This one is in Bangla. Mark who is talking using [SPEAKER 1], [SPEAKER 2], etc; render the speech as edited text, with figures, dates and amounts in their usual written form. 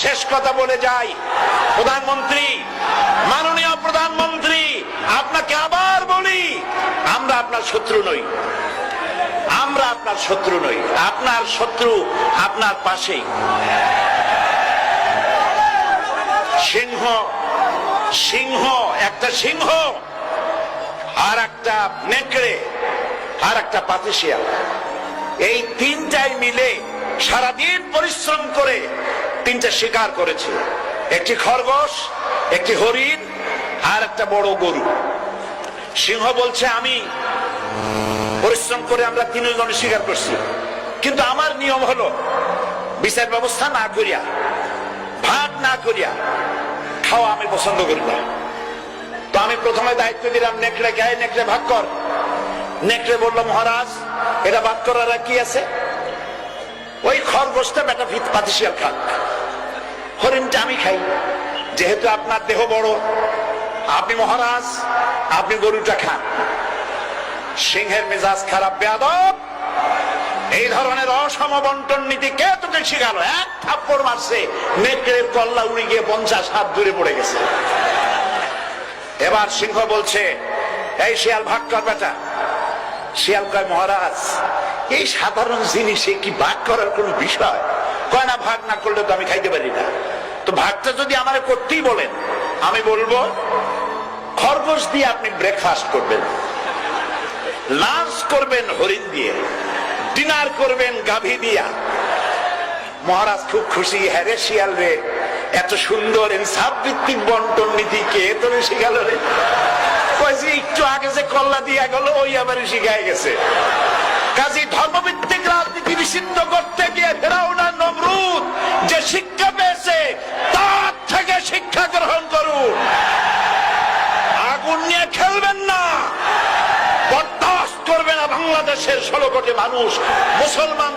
[SPEAKER 1] শেষ কথা বলে যাই, প্রধানমন্ত্রী, মাননীয় প্রধানমন্ত্রী, আপনাকে আবার বলি, আমরা আপনার শত্রু নই, আমরা আপনার শত্রু নই, আপনার শত্রু আপনার পাশেই। সিংহ, সিংহ, একটা সিংহ আর একটা নেকড়ে আর একটা পাতিশিয়াল, এই তিনটাই মিলে সারাদিন পরিশ্রম করে তিনটা শিকার করেছে, একটি খরগোশ, একটি হরিণ আর একটা বড় গরু। সিংহ বলছে আমি পরিশ্রম করে আমরা তিনজনে শিকার করছি, কিন্তু আমার নিয়ম হলো বিচার ব্যবস্থা না করিয়া, ভাগ না করিয়া খাওয়া আমি পছন্দ করি না। তো আমি প্রথমে দায়িত্ব দিলাম নেকড়ে, গায়ে নেকড়ে ভাগ কর। নেকড়ে বলল মহারাজ এটা ভাগ করার কি আছে, ওই খরগোশটা বেটা পাতিশিয়াল খাক, হরিণটা আমি খাই, যেহেতু আপনার দেহ বড়, আপনি মহারাজ, আপনি গরুটা খান। সিংহের মেজাজ খারাপ, বেয়াদব, এই ধরনের অসম বন্টন নীতি কে তোকে শিখালো? এক থাপ্পড় মারছে, নেকড়ের কল্লা উড়ে গিয়ে 50 হাত দূরে পড়ে গেছে। এবার সিংহ বলছে এই শিয়াল ভাগ কর বেটা। শিয়াল কয় মহারাজ এই সাধারণ জিনিসে কি ভাগ করার কোন বিষয়? কয় না, ভাগ না করলে তো আমি খাইতে পারি না। তো ভাগটা যদি আমারে করতেই বলেন, আমি বলবো খরগোশ দিয়ে আপনি ব্রেকফাস্ট করবেন, লাঞ্চ করবেন হরিণ দিয়ে, ডিনার করবেন গাভী দিয়া। মহারাজ খুব খুশি, হ্যাঁ রে শিয়াল রে, এত সুন্দর ইনসাফ ভিত্তিক বন্টন নীতি কে তোরে শিখাল রে? কয়েছে একটু আগে যে কল্লা দিয়া গেল ওই আবার শিখায় গেছে। কাজী ধর্মভিত্তিক রাজনীতি নিষিদ্ধ করতে গিয়ে ফেরাউন আর নমরুদ যে শিক্ষা পেয়েছে তার থেকে শিক্ষা গ্রহণ করুন। আগুন নিয়ে খেলবেন না, বরদাস্ত করবে না বাংলাদেশের 16 কোটি মানুষ। মুসলমান